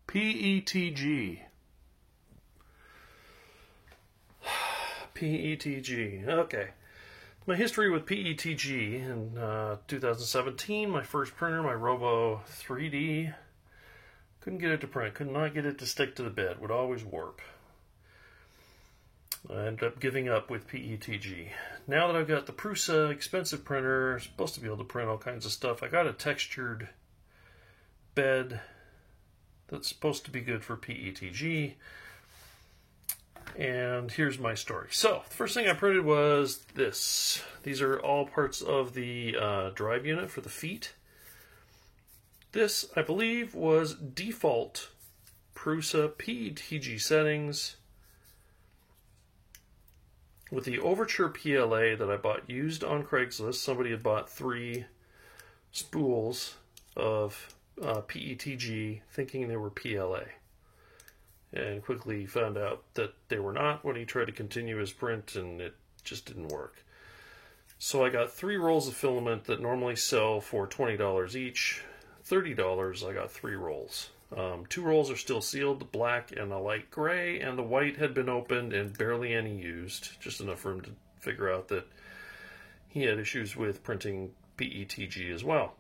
PETG. PETG. Okay. My history with PETG in 2017, my first printer, my Robo 3D, couldn't get it to print, could not get it to stick to the bed, would always warp. I ended up giving up with PETG. Now that I've got the Prusa expensive printer, supposed to be able to print all kinds of stuff, I got a textured bed that's supposed to be good for PETG. And here's my story. So, the first thing I printed was this. These are all parts of the drive unit for the feet. This, I believe, was default Prusa PETG settings with the Overture PLA that I bought used on Craigslist. Somebody had bought 3 spools of PETG thinking they were PLA, and quickly found out that they were not when he tried to continue his print, and it just didn't work. So I got 3 rolls of filament that normally sell for $20 each. $30, I got 3 rolls. 2 rolls are still sealed, the black and the light gray, and the white had been opened and barely any used, just enough for him to figure out that he had issues with printing PETG as well.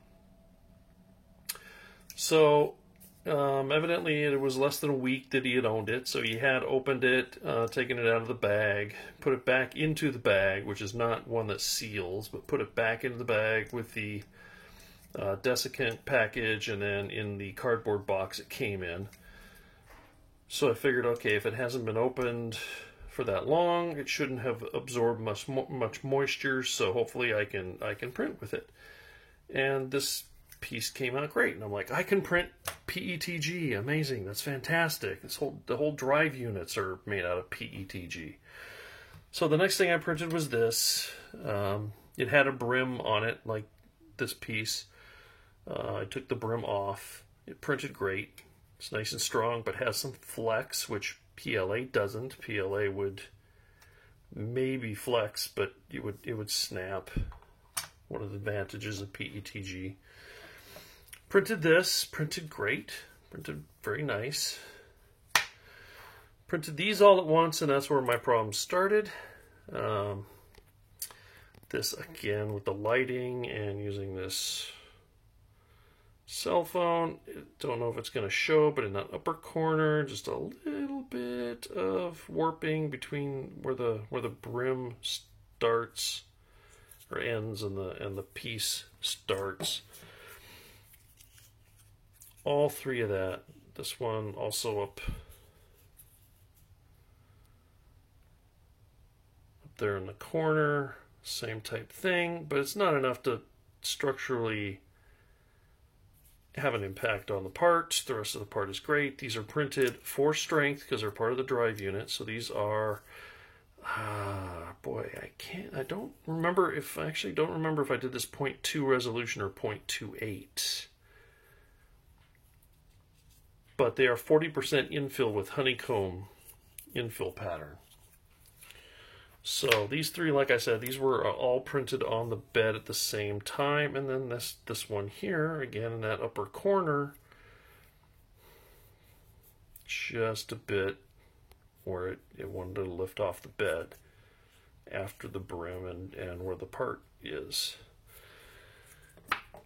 So evidently it was less than a week that he had owned it, so he had opened it, taken it out of the bag, put it back into the bag, which is not one that seals, but put it back into the bag with the desiccant package, and then in the cardboard box it came in. So I figured, okay, if it hasn't been opened for that long, it shouldn't have absorbed much moisture, so hopefully I can print with it. And this piece came out great, and I'm like, I can print PETG, amazing, that's fantastic. The whole drive units are made out of PETG. So the next thing I printed was this. It had a brim on it, like this piece. I took the brim off. It printed great. It's nice and strong, but has some flex, which PLA doesn't. PLA would maybe flex, but it would snap. One of the advantages of PETG. Printed this. Printed great. Printed very nice. Printed these all at once, and that's where my problem started. This again with the lighting and using this cell phone. Don't know if it's going to show, but in that upper corner, just a little bit of warping between where the brim starts or ends and the piece starts. All 3 of that. This one also up there in the corner. Same type thing, but it's not enough to structurally have an impact on the part. The rest of the part is great. These are printed for strength because they're part of the drive unit. So these are, I don't remember if I did this 0.2 resolution or 0.28. But they are 40% infill with honeycomb infill pattern. So these 3, like I said, these were all printed on the bed at the same time. And then this one here, again in that upper corner, just a bit where it wanted to lift off the bed after the brim and where the part is.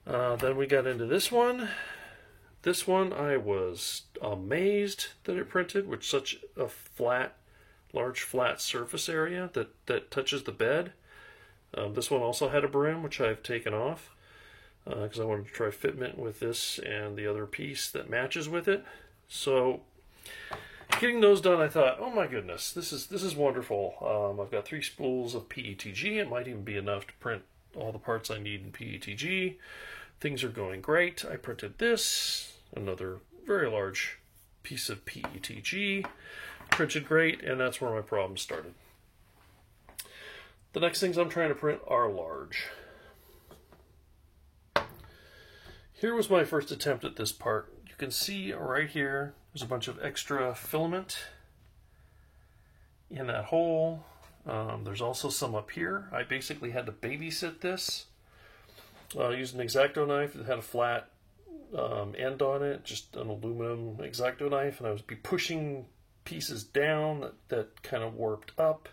Then we got into this one. This one I was amazed that it printed with such a large flat surface area that touches the bed. This one also had a brim, which I've taken off because I wanted to try fitment with this and the other piece that matches with it. So getting those done, I thought, oh my goodness, this is wonderful. I've got 3 spools of PETG. It might even be enough to print all the parts I need in PETG. Things are going great. I printed this, another very large piece of PETG. Printed great, and that's where my problem started. The next things I'm trying to print are large. Here was my first attempt at this part. You can see right here, there's a bunch of extra filament in that hole. There's also some up here. I basically had to babysit this. Used an X-Acto knife that had a flat end on it, just an aluminum X-Acto knife, and I would be pushing pieces down that kind of warped up.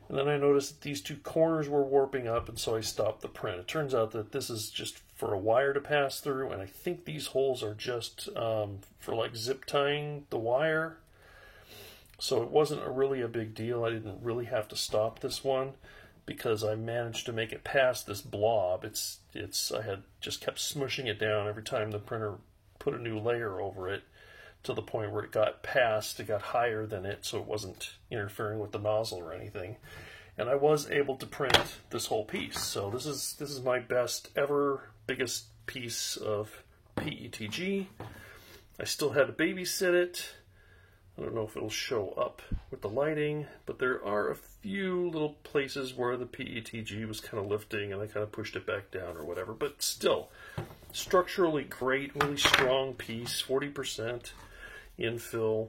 And then I noticed that these two corners were warping up, and so I stopped the print. It turns out that this is just for a wire to pass through, and I think these holes are just for like zip tying the wire. So it wasn't really a big deal. I didn't really have to stop this one because I managed to make it past this blob. I had just kept smushing it down every time the printer put a new layer over it, to the point where it got higher than it, so it wasn't interfering with the nozzle or anything. And I was able to print this whole piece. So this is my best ever, biggest piece of PETG. I still had to babysit it. I don't know if it'll show up with the lighting, but there are a few little places where the PETG was kind of lifting and I kind of pushed it back down or whatever. But still, structurally great, really strong piece, 40% infill.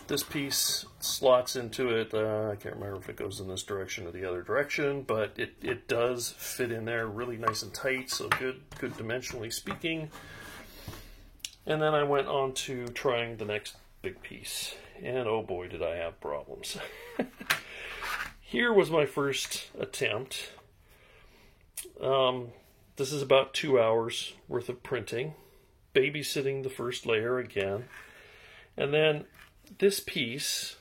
This piece slots into it. I can't remember if it goes in this direction or the other direction, but it does fit in there really nice and tight, so good dimensionally speaking. And then I went on to trying the next big piece, and oh boy did I have problems. Here was my first attempt. This is about 2 hours worth of printing, babysitting the first layer again, and then this piece,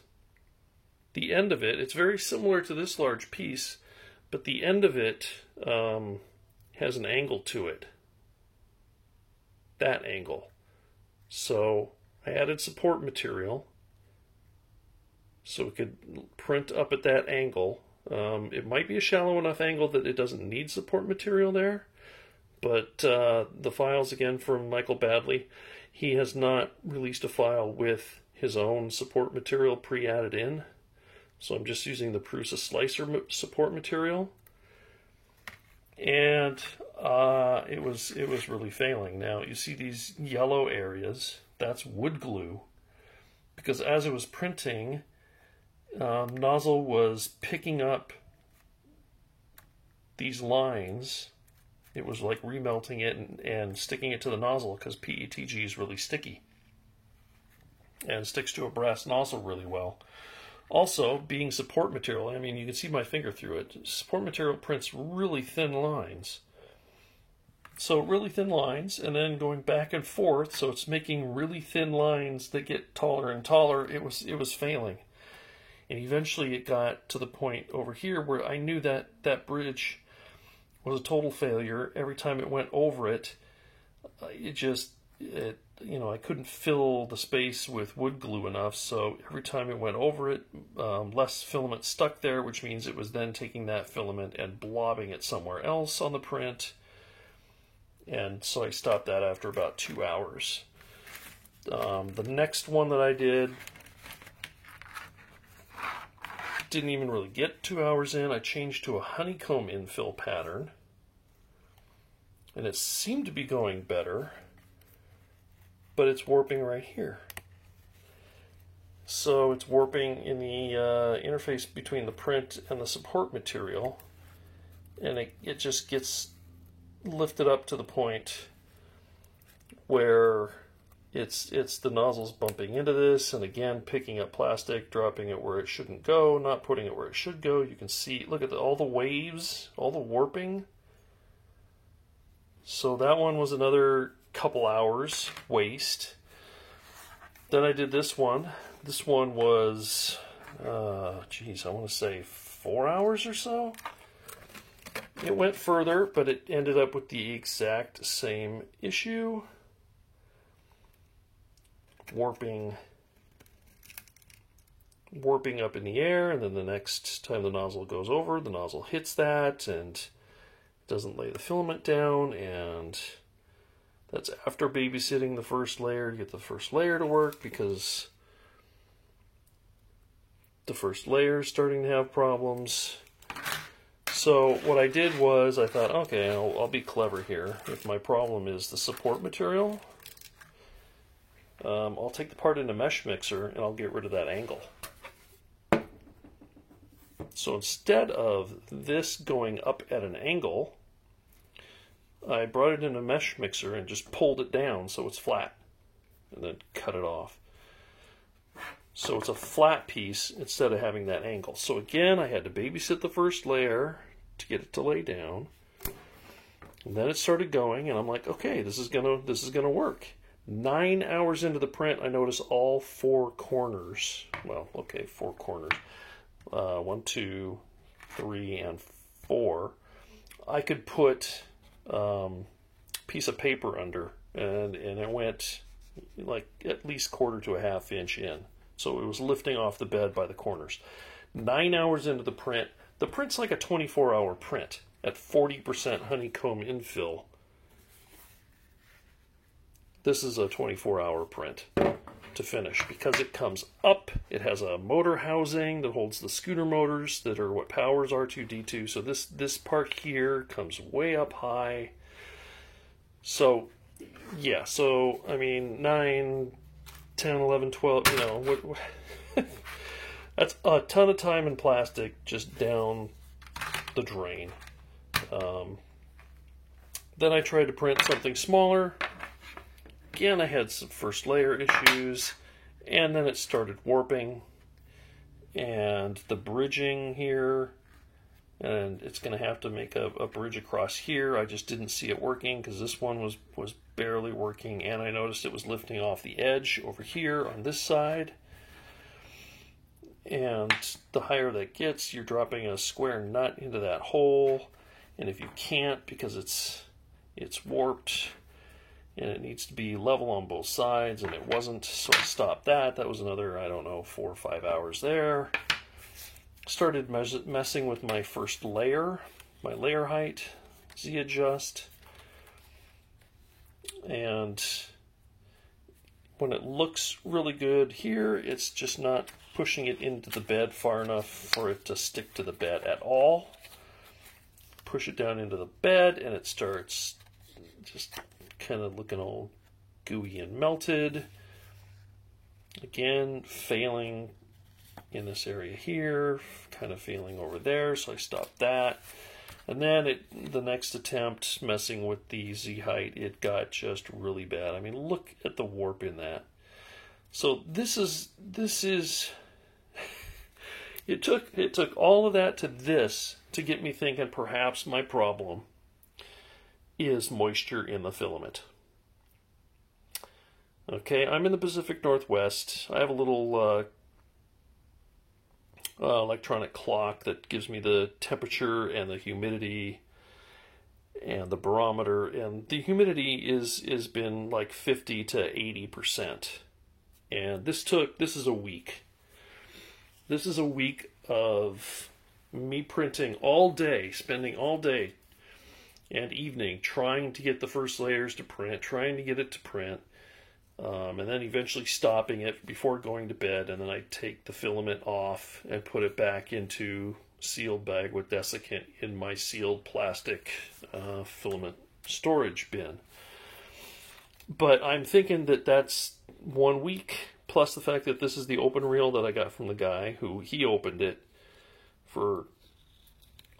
the end of it, it's very similar to this large piece, but the end of it has an angle to it. That angle. So I added support material so it could print up at that angle. It might be a shallow enough angle that it doesn't need support material there, but the files, again, from Michael Badley, he has not released a file with his own support material pre-added in, so I'm just using the Prusa Slicer support material, and it was really failing. Now you see these yellow areas, that's wood glue, because as it was printing, nozzle was picking up these lines. It was like remelting it and sticking it to the nozzle, because PETG is really sticky and sticks to a brass nozzle really well. Also, being support material, I mean, you can see my finger through it. Support material prints really thin lines. So really thin lines, and then going back and forth, so it's making really thin lines that get taller and taller. It was failing. And eventually it got to the point over here where I knew that that bridge was a total failure. Every time it went over it, I couldn't fill the space with wood glue enough, so every time it went over it, less filament stuck there, which means it was then taking that filament and blobbing it somewhere else on the print. And so I stopped that after about 2 hours. The next one that I did didn't even really get 2 hours in. I changed to a honeycomb infill pattern, and it seemed to be going better, but it's warping right here. So it's warping in the interface between the print and the support material, and it just gets lifted up to the point where it's the nozzles bumping into this, and again picking up plastic, dropping it where it shouldn't go, not putting it where it should go. You can see, look at all the waves, all the warping. So that one was another couple hours waste. Then I did this one. This one was, I want to say 4 hours or so. It went further, but it ended up with the exact same issue. Warping up in the air, and then the next time the nozzle goes over, the nozzle hits that and doesn't lay the filament down, and that's after babysitting the first layer to get the first layer to work, because the first layer is starting to have problems. So what I did was I thought, okay, I'll be clever here. If my problem is the support material, I'll take the part into Mesh Mixer and I'll get rid of that angle. So instead of this going up at an angle, I brought it in a mesh mixer and just pulled it down so it's flat, and then cut it off. So it's a flat piece instead of having that angle. So again, I had to babysit the first layer to get it to lay down. And then it started going, and I'm like, okay, this is gonna work. 9 hours into the print, I notice all 4 corners. Well, okay, 4 corners. 1, 2, 3, and 4. I could put piece of paper under, and it went like at least 1/4 to a 1/2 inch in. So it was lifting off the bed by the corners. 9 hours into the print. The print's like a 24-hour print at 40% honeycomb infill. This is a 24-hour print to finish because it comes up. It has a motor housing that holds the scooter motors that are what powers R2-D2. So this part here comes way up high. So, yeah. So, I mean, 9, 10, 11, 12, you know, that's a ton of time and plastic just down the drain. Then I tried to print something smaller. Again, I had some first layer issues, and then it started warping, and the bridging here, and it's going to have to make a bridge across here. I just didn't see it working because this one was barely working, and I noticed it was lifting off the edge over here on this side. And the higher that gets, you're dropping a square nut into that hole, and if you can't because it's warped and it needs to be level on both sides, and it wasn't, so I stopped that. That was another, I don't know, 4 or 5 hours there. Started messing with my first layer, my layer height, Z-adjust, and when it looks really good here, it's just not pushing it into the bed far enough for it to stick to the bed at all. Push it down into the bed, and it starts just kind of looking all gooey and melted. Again, failing in this area here, kind of failing over there, so I stopped that. And then the next attempt, messing with the Z height, it got just really bad. I mean, look at the warp in that. So this is it took all of that to this to get me thinking perhaps my problem is moisture in the filament. Okay, I'm in the Pacific Northwest. I have a little electronic clock that gives me the temperature and the humidity and the barometer, and the humidity is been like 50 to 80%. And this is a week. This is a week of me printing all day, spending all day and evening trying to get the first layers to print, trying to get it to print, and then eventually stopping it before going to bed, and then I take the filament off and put it back into sealed bag with desiccant in my sealed plastic filament storage bin. But I'm thinking that that's 1 week, plus the fact that this is the open reel that I got from the guy who he opened it for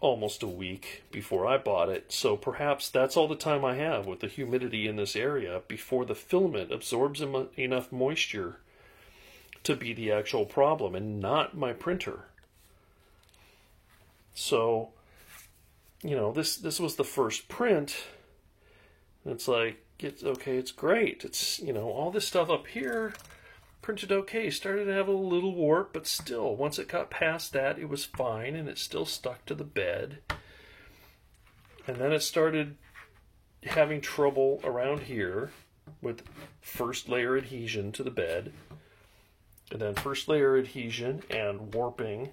almost a week before I bought it. So perhaps that's all the time I have with the humidity in this area before the filament absorbs enough moisture to be the actual problem and not my printer. So, you know, this was the first print. It's like, it's okay, it's great. It's, you know, all this stuff up here printed okay, started to have a little warp, but still, once it got past that, it was fine, and it still stuck to the bed. And then it started having trouble around here with first layer adhesion to the bed, and then first layer adhesion and warping,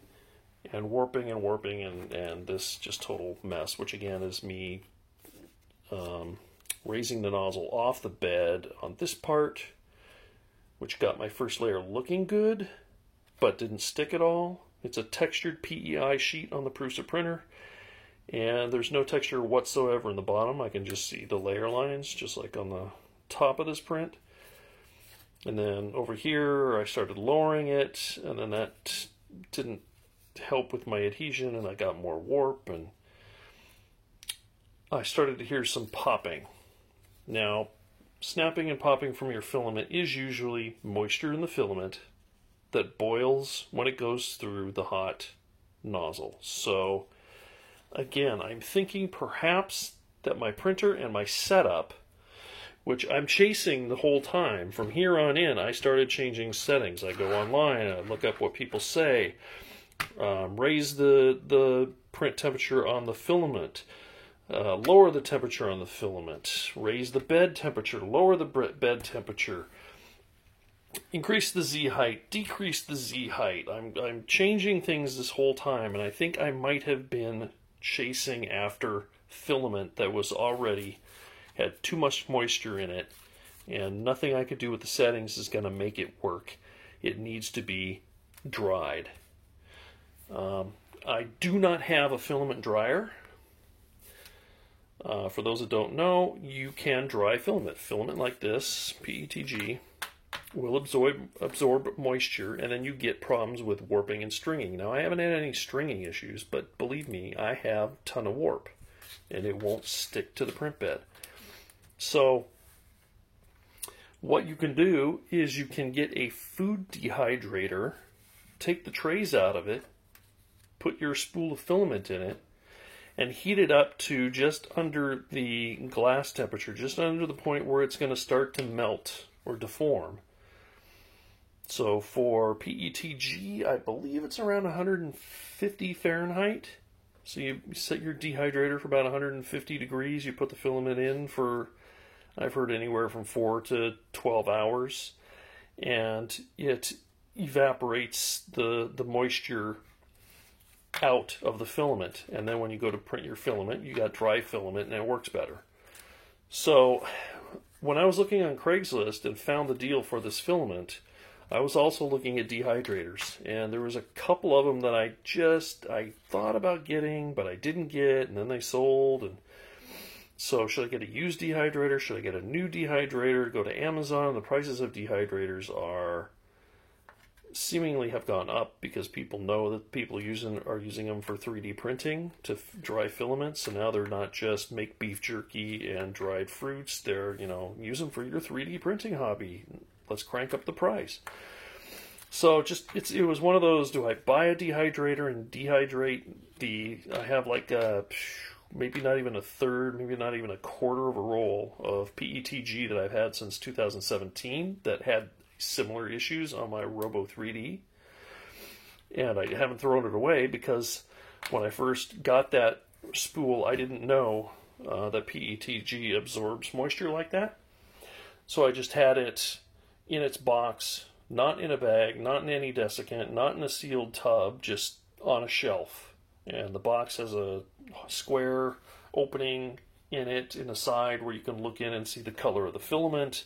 and warping and warping, and this just total mess, which again is me raising the nozzle off the bed on this part, which got my first layer looking good, but didn't stick at all. It's a textured PEI sheet on the Prusa printer, and there's no texture whatsoever in the bottom. I can just see the layer lines, just like on the top of this print. And then over here, I started lowering it, and then that didn't help with my adhesion, and I got more warp, and I started to hear some popping. Now, snapping and popping from your filament is usually moisture in the filament that boils when it goes through the hot nozzle. So, again, I'm thinking perhaps that my printer and my setup, which I'm chasing the whole time, from here on in, I started changing settings. I go online, I look up what people say, raise the print temperature on the filament, lower the temperature on the filament, raise the bed temperature, lower the bed temperature, increase the Z height, decrease the Z height. I'm changing things this whole time, and I think I might have been chasing after filament that was already had too much moisture in it, and nothing I could do with the settings is going to make it work. It needs to be dried. I do not have a filament dryer. For those that don't know, you can dry filament. Filament like this, PETG, will absorb moisture, and then you get problems with warping and stringing. Now, I haven't had any stringing issues, but believe me, I have a ton of warp, and it won't stick to the print bed. So, what you can do is you can get a food dehydrator, take the trays out of it, put your spool of filament in it, and heat it up to just under the glass temperature, just under the point where it's going to start to melt or deform. So for PETG, I believe it's around 150 Fahrenheit. So you set your dehydrator for about 150 degrees. You put the filament in for, I've heard, anywhere from 4 to 12 hours. And it evaporates the moisture out of the filament. And then when you go to print your filament, you got dry filament and it works better. So when I was looking on Craigslist and found the deal for this filament, I was also looking at dehydrators, and there was a couple of them that I thought about getting, but I didn't get, and then they sold. And so should I get a used dehydrator? Should I get a new dehydrator? Go to Amazon. The prices of dehydrators are seemingly have gone up because people know that people are using them for 3D printing to dry filaments. So now they're not just make beef jerky and dried fruits. They're, use them for your 3D printing hobby. Let's crank up the price. So it was one of those, do I buy a dehydrator and dehydrate I have like maybe not even a third, maybe not even a quarter of a roll of PETG that I've had since 2017 that had similar issues on my Robo 3D. And I haven't thrown it away because when I first got that spool, I didn't know that PETG absorbs moisture like that. So I just had it in its box, not in a bag, not in any desiccant, not in a sealed tub, just on a shelf. And the box has a square opening in it in the side where you can look in and see the color of the filament.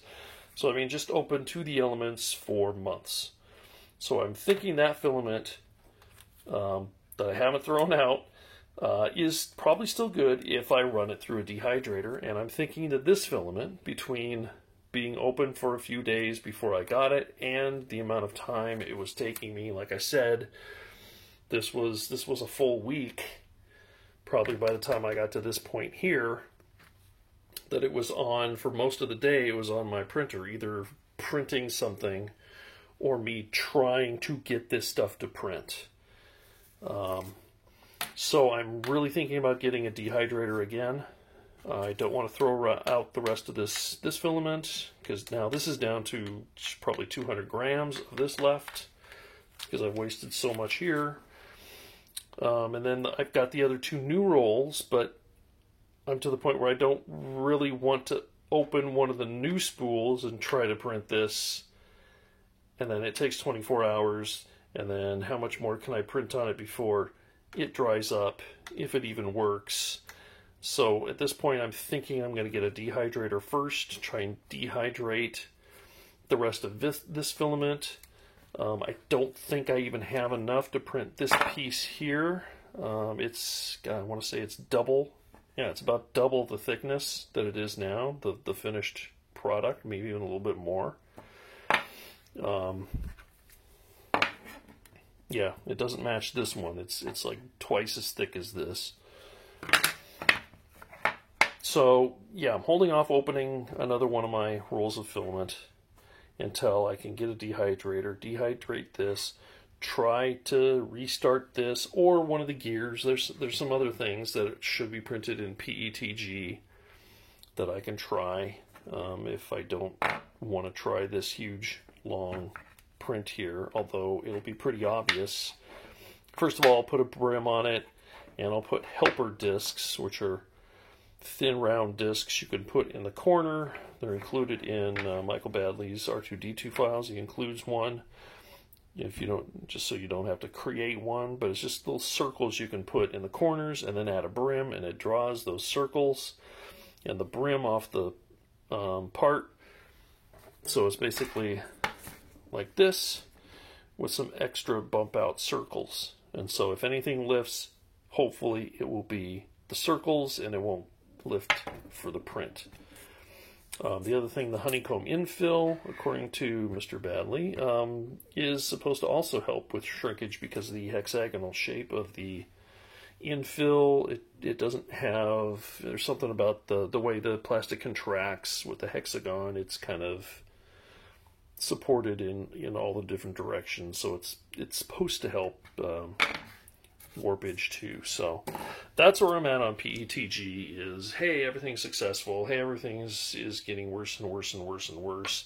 So, just open to the elements for months. So I'm thinking that filament that I haven't thrown out is probably still good if I run it through a dehydrator. And I'm thinking that this filament, between being open for a few days before I got it and the amount of time it was taking me, like I said, this was a full week, probably by the time I got to this point here, that it was on, for most of the day, it was on my printer, either printing something or me trying to get this stuff to print. So I'm really thinking about getting a dehydrator again. I don't want to throw out the rest of this filament, because now this is down to probably 200 grams of this left, because I've wasted so much here. And then I've got the other 2 new rolls, but I'm to the point where I don't really want to open one of the new spools and try to print this. And then it takes 24 hours, and then how much more can I print on it before it dries up, if it even works. So at this point, I'm thinking I'm going to get a dehydrator first, try and dehydrate the rest of this filament. I don't think I even have enough to print this piece here. It's, I want to say it's double. Yeah, it's about double the thickness that it is now, the finished product, maybe even a little bit more. Yeah, it doesn't match this one. It's like twice as thick as this. So yeah, I'm holding off opening another one of my rolls of filament until I can get a dehydrator, dehydrate this, try to restart this or one of the gears. There's some other things that should be printed in PETG that I can try if I don't want to try this huge long print here, although it'll be pretty obvious. First of all, I'll put a brim on it, and I'll put helper discs, which are thin round discs you can put in the corner. They're included in Michael Badley's R2-D2 files. He includes one, if you don't, just so you don't have to create one, but it's just little circles you can put in the corners and then add a brim, and it draws those circles and the brim off the part. So it's basically like this with some extra bump out circles. And so if anything lifts, hopefully it will be the circles and it won't lift for the print. The other thing, the honeycomb infill, according to Mr. Badley, is supposed to also help with shrinkage because of the hexagonal shape of the infill. It doesn't have, there's something about the way the plastic contracts with the hexagon. It's kind of supported in all the different directions, so it's supposed to help warpage too. So that's where I'm at on PETG. Is hey, everything's successful, hey, everything is getting worse and worse and worse and worse,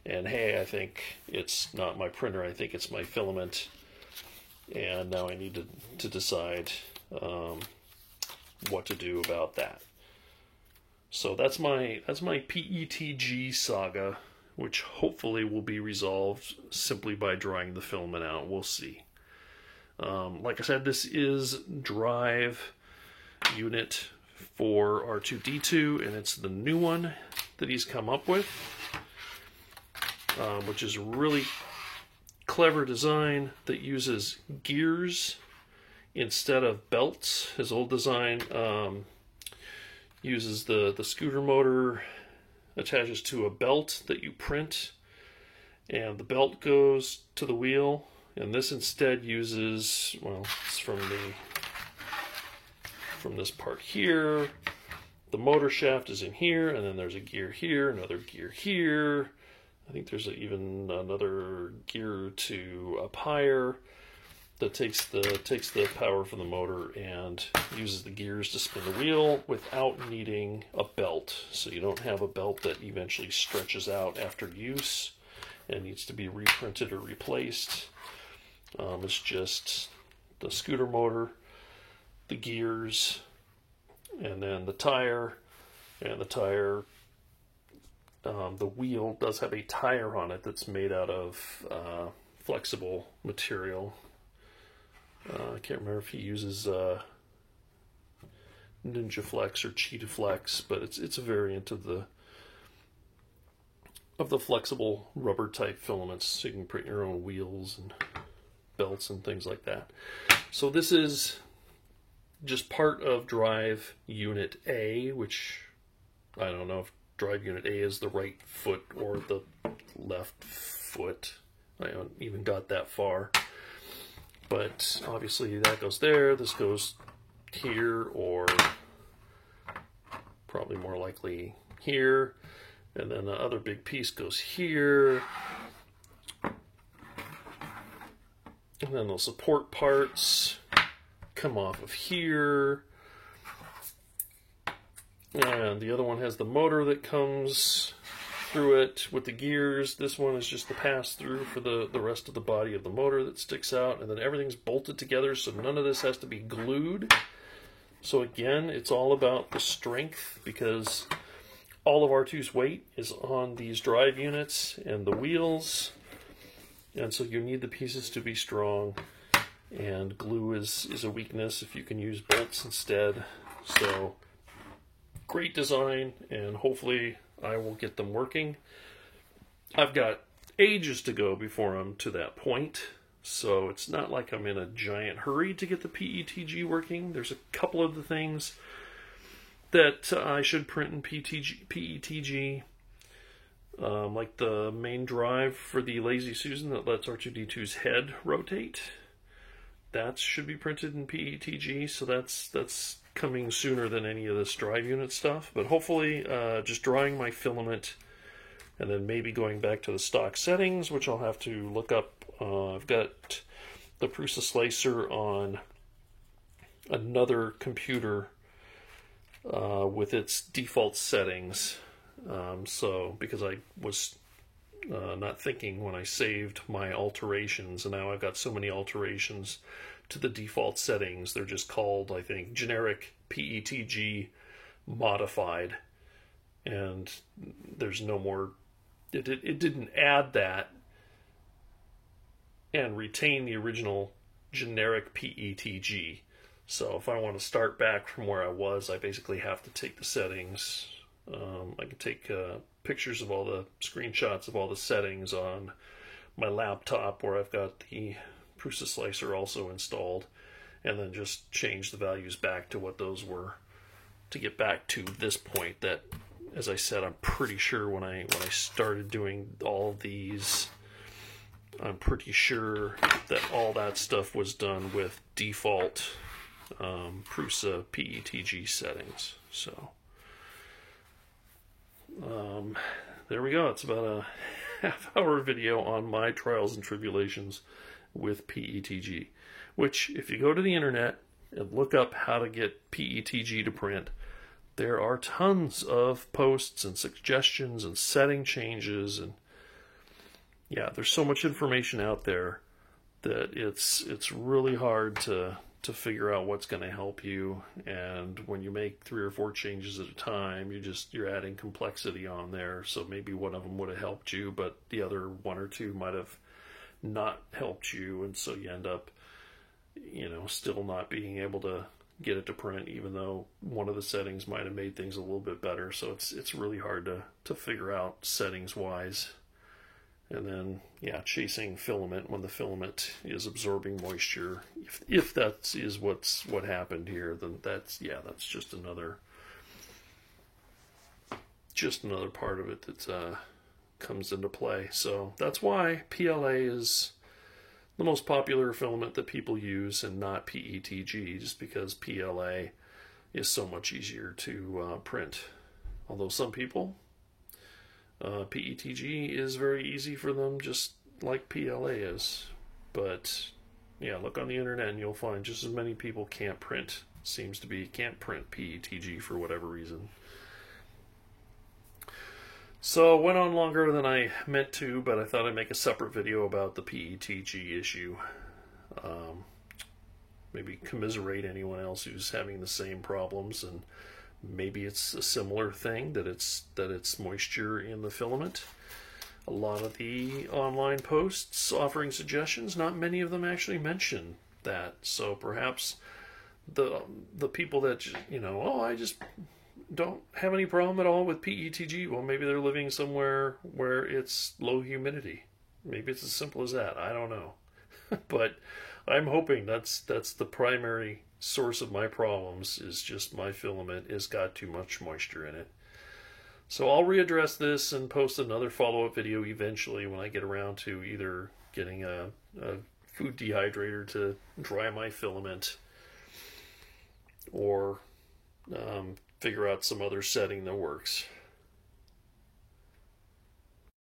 and hey, I think it's not my printer, I think it's my filament, and now I need to decide what to do about that. So that's my PETG saga, which hopefully will be resolved simply by drying the filament out. We'll see. Like I said, this is drive unit for R2-D2, and it's the new one that he's come up with, which is a really clever design that uses gears instead of belts. His old design uses the scooter motor, attaches to a belt that you print, and the belt goes to the wheel. And this instead uses, well, it's from this part here. The motor shaft is in here, and then there's a gear here, another gear here. I think there's even another gear to up higher that takes the power from the motor and uses the gears to spin the wheel without needing a belt. So you don't have a belt that eventually stretches out after use and needs to be reprinted or replaced. It's just the scooter motor, the gears, and then the tire. And the tire, the wheel does have a tire on it that's made out of flexible material. I can't remember if he uses Ninja Flex or Cheetah Flex, but it's a variant of the flexible rubber type filaments, so you can print your own wheels and belts and things like that. So this is just part of Drive Unit A, which I don't know if Drive Unit A is the right foot or the left foot. I haven't even got that far. But obviously that goes there, this goes here, or probably more likely here, and then the other big piece goes here. And then the support parts come off of here. And the other one has the motor that comes through it with the gears. This one is just the pass-through for the rest of the body of the motor that sticks out. And then everything's bolted together, so none of this has to be glued. So again, it's all about the strength, because all of R2's weight is on these drive units and the wheels. And so you need the pieces to be strong, and glue is a weakness if you can use bolts instead. So great design, and hopefully I will get them working. I've got ages to go before I'm to that point, so it's not like I'm in a giant hurry to get the PETG working. There's a couple of the things that I should print in PETG. Like the main drive for the Lazy Susan that lets R2-D2's head rotate. That should be printed in PETG, so that's coming sooner than any of this drive unit stuff, but hopefully just drying my filament and then maybe going back to the stock settings, which I'll have to look up. I've got the Prusa slicer on another computer with its default settings. So because I was not thinking when I saved my alterations, and now I've got so many alterations to the default settings. They're just called, I think, generic PETG modified, and there's no more. It didn't add that and retain the original generic PETG. So if I want to start back from where I was, I basically have to take the settings. I can take pictures of all the screenshots of all the settings on my laptop where I've got the Prusa slicer also installed, and then just change the values back to what those were to get back to this point that, as I said, I'm pretty sure when I started doing all of these, I'm pretty sure that all that stuff was done with default Prusa PETG settings. So there we go. It's about a half-hour video on my trials and tribulations with PETG, which if you go to the internet and look up how to get PETG to print, there are tons of posts and suggestions and setting changes, and yeah, there's so much information out there that it's really hard to figure out what's going to help you. And when you make 3 or 4 changes at a time, you're adding complexity on there. So maybe one of them would have helped you, but the other 1 or 2 might have not helped you, and so you end up, still not being able to get it to print, even though one of the settings might have made things a little bit better. So it's really hard to figure out settings wise. And then, chasing filament when the filament is absorbing moisture. If that is what happened here, then that's just another part of it that comes into play. So that's why PLA is the most popular filament that people use and not PETG, just because PLA is so much easier to print. Although some people, PETG is very easy for them, just like PLA is. But look on the internet and you'll find just as many people can't print PETG for whatever reason. So it went on longer than I meant to, but I thought I'd make a separate video about the PETG issue. Maybe commiserate anyone else who's having the same problems, and maybe it's a similar thing, that it's moisture in the filament. A lot of the online posts offering suggestions, not many of them actually mention that. So perhaps the people that, I just don't have any problem at all with PETG. Well, maybe they're living somewhere where it's low humidity. Maybe it's as simple as that. I don't know. But I'm hoping that's the primary source of my problems, is just my filament has got too much moisture in it. So I'll readdress this and post another follow-up video eventually when I get around to either getting a food dehydrator to dry my filament, or figure out some other setting that works.